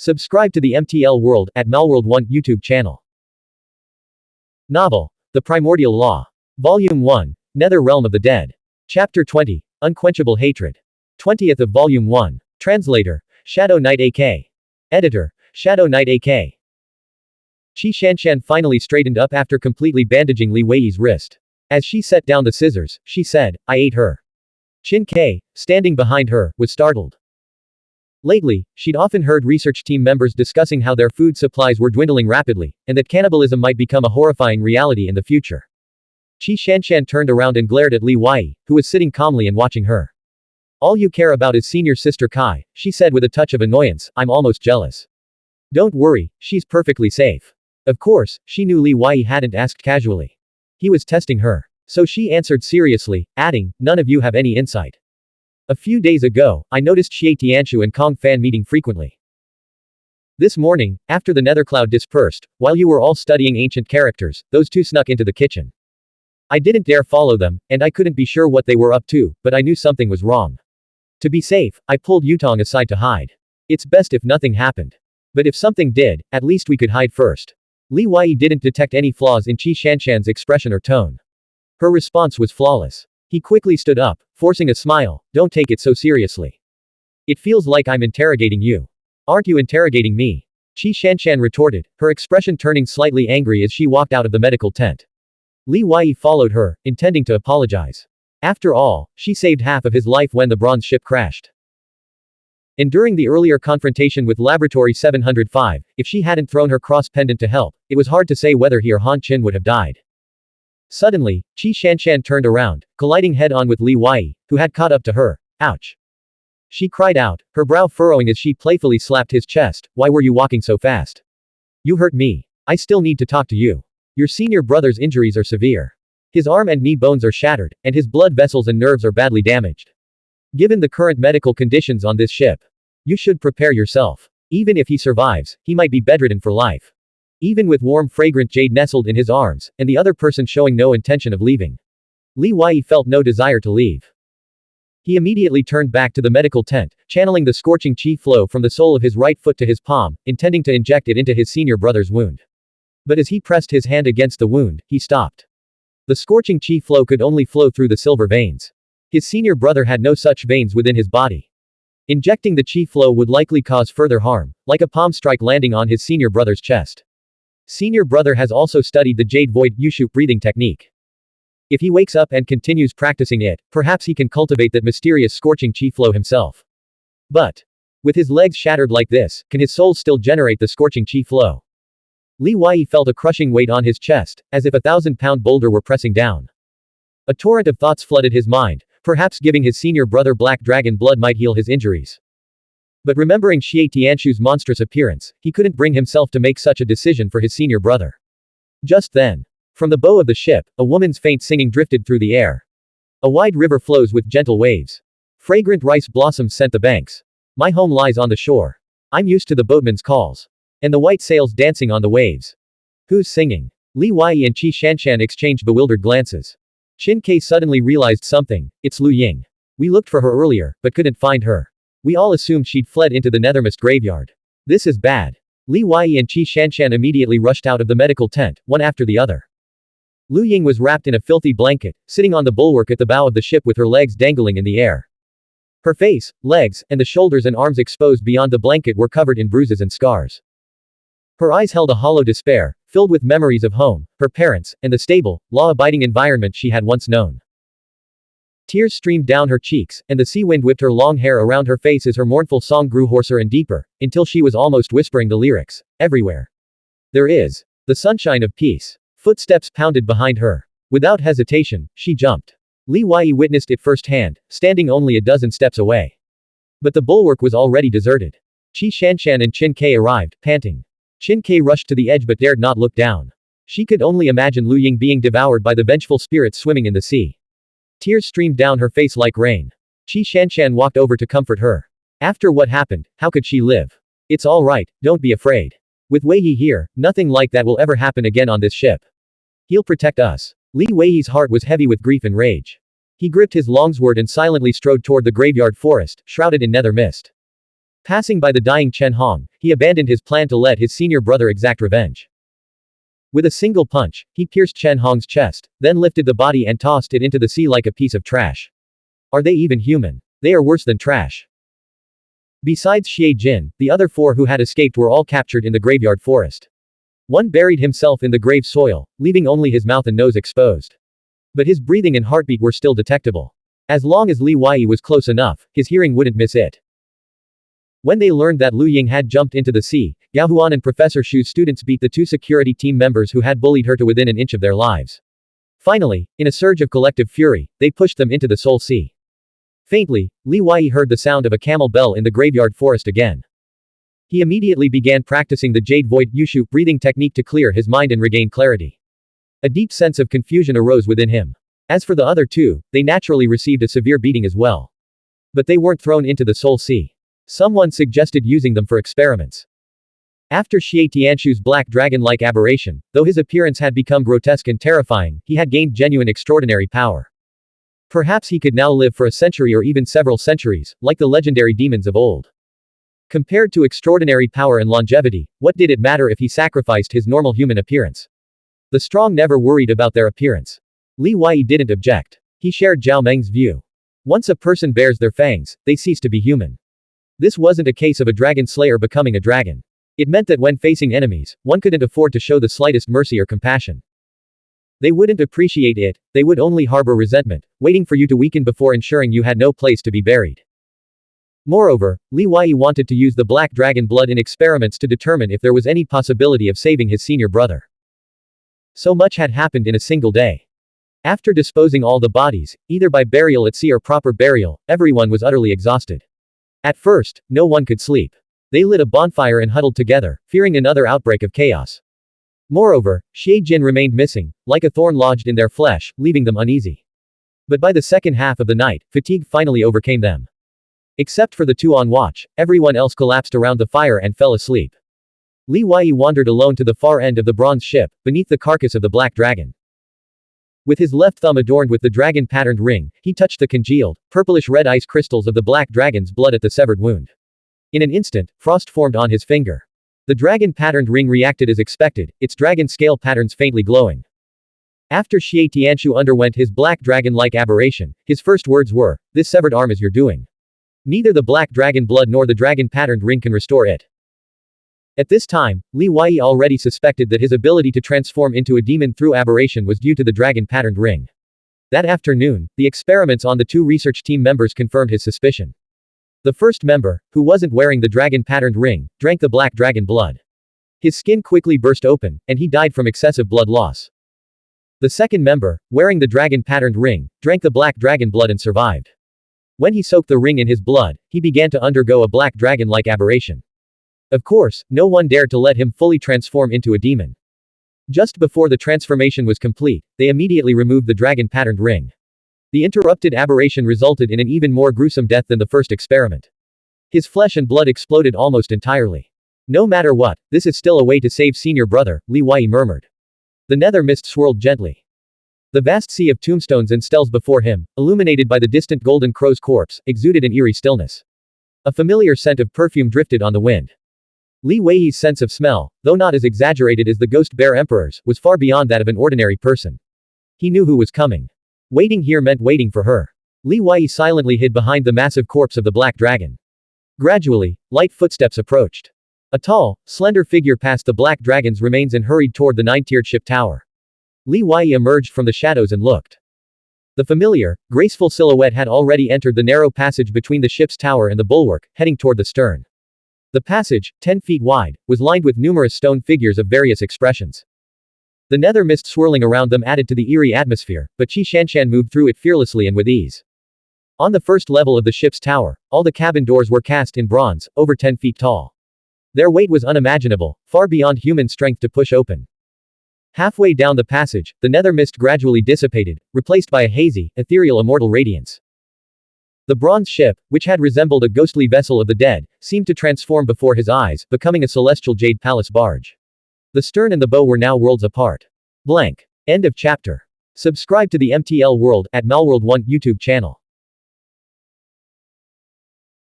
Subscribe to the MTL World at Malworld 1 YouTube channel. Novel, The Primordial Law. Volume 1, Nether Realm of the Dead. Chapter 20, Unquenchable Hatred. 20th of Volume 1. Translator, Shadow Knight AK. Editor, Shadow Knight AK. Shencang finally straightened up after completely bandaging Li Wei's wrist. As she set down the scissors, she said, "I ate her." Qin Ke, standing behind her, was startled. Lately, she'd often heard research team members discussing how their food supplies were dwindling rapidly, and that cannibalism might become a horrifying reality in the future. Shencang turned around and glared at Li Wei, who was sitting calmly and watching her. "All you care about is senior sister Kai," she said with a touch of annoyance. "I'm almost jealous." "Don't worry, she's perfectly safe." Of course, she knew Li Wei hadn't asked casually. He was testing her. So she answered seriously, adding, "None of you have any insight. A few days ago, I noticed Xie Tianshu and Kong Fan meeting frequently. This morning, after the nethercloud dispersed, while you were all studying ancient characters, those two snuck into the kitchen. I didn't dare follow them, and I couldn't be sure what they were up to, but I knew something was wrong. To be safe, I pulled Yutong aside to hide. It's best if nothing happened. But if something did, at least we could hide first." Li Wei didn't detect any flaws in Shencang's expression or tone. Her response was flawless. He quickly stood up, forcing a smile. "Don't take it so seriously. It feels like I'm interrogating you. Aren't you interrogating me?" Shencang retorted, her expression turning slightly angry as she walked out of the medical tent. Li Wei followed her, intending to apologize. After all, she saved half of his life when the bronze ship crashed. And during the earlier confrontation with Laboratory 705, if she hadn't thrown her cross pendant to help, it was hard to say whether he or Han Qin would have died. Suddenly, Shencang turned around, colliding head-on with Li Wei, who had caught up to her. "Ouch!" She cried out, her brow furrowing as she playfully slapped his chest. "Why were you walking so fast? You hurt me. I still need to talk to you. Your senior brother's injuries are severe. His arm and knee bones are shattered, and his blood vessels and nerves are badly damaged. Given the current medical conditions on this ship, you should prepare yourself. Even if he survives, he might be bedridden for life." Even with warm fragrant jade nestled in his arms, and the other person showing no intention of leaving, Li Wei felt no desire to leave. He immediately turned back to the medical tent, channeling the scorching qi flow from the sole of his right foot to his palm, intending to inject it into his senior brother's wound. But as he pressed his hand against the wound, he stopped. The scorching qi flow could only flow through the silver veins. His senior brother had no such veins within his body. Injecting the qi flow would likely cause further harm, like a palm strike landing on his senior brother's chest. Senior brother has also studied the Jade Void Yushu breathing technique. If he wakes up and continues practicing it, perhaps he can cultivate that mysterious scorching qi flow himself. But, with his legs shattered like this, can his soul still generate the scorching qi flow? Li Wei felt a crushing weight on his chest, as if a 1,000-pound boulder were pressing down. A torrent of thoughts flooded his mind, perhaps giving his senior brother black dragon blood might heal his injuries. But remembering Xie Tianshu's monstrous appearance, he couldn't bring himself to make such a decision for his senior brother. Just then, from the bow of the ship, a woman's faint singing drifted through the air. A wide river flows with gentle waves. Fragrant rice blossoms scent the banks. My home lies on the shore. I'm used to the boatman's calls. And the white sails dancing on the waves. Who's singing? Li Wei and Shencang exchanged bewildered glances. Qin Ke suddenly realized something. It's Lu Ying. We looked for her earlier, but couldn't find her. We all assumed she'd fled into the Nethermist graveyard. This is bad. Li Wei and Shencang immediately rushed out of the medical tent, one after the other. Lu Ying was wrapped in a filthy blanket, sitting on the bulwark at the bow of the ship with her legs dangling in the air. Her face, legs, and the shoulders and arms exposed beyond the blanket were covered in bruises and scars. Her eyes held a hollow despair, filled with memories of home, her parents, and the stable, law-abiding environment she had once known. Tears streamed down her cheeks, and the sea wind whipped her long hair around her face as her mournful song grew hoarser and deeper, until she was almost whispering the lyrics. Everywhere there is the sunshine of peace. Footsteps pounded behind her. Without hesitation, she jumped. Li Wei witnessed it firsthand, standing only a dozen steps away. But the bulwark was already deserted. Shencang and Qin Ke arrived, panting. Qin Ke rushed to the edge but dared not look down. She could only imagine Lu Ying being devoured by the vengeful spirits swimming in the sea. Tears streamed down her face like rain. Shencang walked over to comfort her. After what happened, how could she live? It's all right, don't be afraid. With Wei Yi here, nothing like that will ever happen again on this ship. He'll protect us. Li Wei's heart was heavy with grief and rage. He gripped his longsword and silently strode toward the graveyard forest, shrouded in nether mist. Passing by the dying Chen Hong, he abandoned his plan to let his senior brother exact revenge. With a single punch, he pierced Chen Hong's chest, then lifted the body and tossed it into the sea like a piece of trash. Are they even human? They are worse than trash. Besides Xie Jin, the other 4 who had escaped were all captured in the graveyard forest. One buried himself in the grave soil, leaving only his mouth and nose exposed. But his breathing and heartbeat were still detectable. As long as Li Wei was close enough, his hearing wouldn't miss it. When they learned that Lu Ying had jumped into the sea, Xuanhuan and Professor Shu's students beat the 2 security team members who had bullied her to within an inch of their lives. Finally, in a surge of collective fury, they pushed them into the Soul Sea. Faintly, Li Wei heard the sound of a camel bell in the graveyard forest again. He immediately began practicing the Jade Void Yushu breathing technique to clear his mind and regain clarity. A deep sense of confusion arose within him. As for the other 2, they naturally received a severe beating as well. But they weren't thrown into the Soul Sea. Someone suggested using them for experiments. After Xie Tianshu's black dragon-like aberration, though his appearance had become grotesque and terrifying, he had gained genuine extraordinary power. Perhaps he could now live for a century or even several centuries, like the legendary demons of old. Compared to extraordinary power and longevity, what did it matter if he sacrificed his normal human appearance? The strong never worried about their appearance. Li Wei didn't object. He shared Zhao Meng's view. Once a person bears their fangs, they cease to be human. This wasn't a case of a dragon slayer becoming a dragon. It meant that when facing enemies, one couldn't afford to show the slightest mercy or compassion. They wouldn't appreciate it, they would only harbor resentment, waiting for you to weaken before ensuring you had no place to be buried. Moreover, Li Wei wanted to use the black dragon blood in experiments to determine if there was any possibility of saving his senior brother. So much had happened in a single day. After disposing all the bodies, either by burial at sea or proper burial, everyone was utterly exhausted. At first, no one could sleep. They lit a bonfire and huddled together, fearing another outbreak of chaos. Moreover, Xie Jin remained missing, like a thorn lodged in their flesh, leaving them uneasy. But by the second half of the night, fatigue finally overcame them. Except for the 2 on watch, everyone else collapsed around the fire and fell asleep. Li Wei wandered alone to the far end of the bronze ship, beneath the carcass of the black dragon. With his left thumb adorned with the dragon-patterned ring, he touched the congealed, purplish-red ice crystals of the black dragon's blood at the severed wound. In an instant, frost formed on his finger. The dragon-patterned ring reacted as expected, its dragon scale patterns faintly glowing. After Xie Tianshu underwent his black dragon-like aberration, his first words were, "This severed arm is your doing. Neither the black dragon blood nor the dragon-patterned ring can restore it." At this time, Li Wei already suspected that his ability to transform into a demon through aberration was due to the dragon-patterned ring. That afternoon, the experiments on the 2 research team members confirmed his suspicion. The first member, who wasn't wearing the dragon-patterned ring, drank the black dragon blood. His skin quickly burst open, and he died from excessive blood loss. The second member, wearing the dragon-patterned ring, drank the black dragon blood and survived. When he soaked the ring in his blood, he began to undergo a black dragon-like aberration. Of course, no one dared to let him fully transform into a demon. Just before the transformation was complete, they immediately removed the dragon-patterned ring. The interrupted aberration resulted in an even more gruesome death than the first experiment. His flesh and blood exploded almost entirely. No matter what, this is still a way to save senior brother, Li Wei murmured. The nether mist swirled gently. The vast sea of tombstones and steles before him, illuminated by the distant golden crow's corpse, exuded an eerie stillness. A familiar scent of perfume drifted on the wind. Li Wei's sense of smell, though not as exaggerated as the ghost bear emperor's, was far beyond that of an ordinary person. He knew who was coming. Waiting here meant waiting for her. Li Wei silently hid behind the massive corpse of the black dragon. Gradually, light footsteps approached. A tall, slender figure passed the black dragon's remains and hurried toward the 9-tiered ship tower. Li Wei emerged from the shadows and looked. The familiar, graceful silhouette had already entered the narrow passage between the ship's tower and the bulwark, heading toward the stern. The passage, 10 feet wide, was lined with numerous stone figures of various expressions. The nether mist swirling around them added to the eerie atmosphere, but Qi Shanshan moved through it fearlessly and with ease. On the first level of the ship's tower, all the cabin doors were cast in bronze, over 10 feet tall. Their weight was unimaginable, far beyond human strength to push open. Halfway down the passage, the nether mist gradually dissipated, replaced by a hazy, ethereal immortal radiance. The bronze ship, which had resembled a ghostly vessel of the dead, seemed to transform before his eyes, becoming a celestial jade palace barge. The stern and the bow were now worlds apart. Blank. End of chapter. Subscribe to the MTL World at Malworld 1 YouTube channel.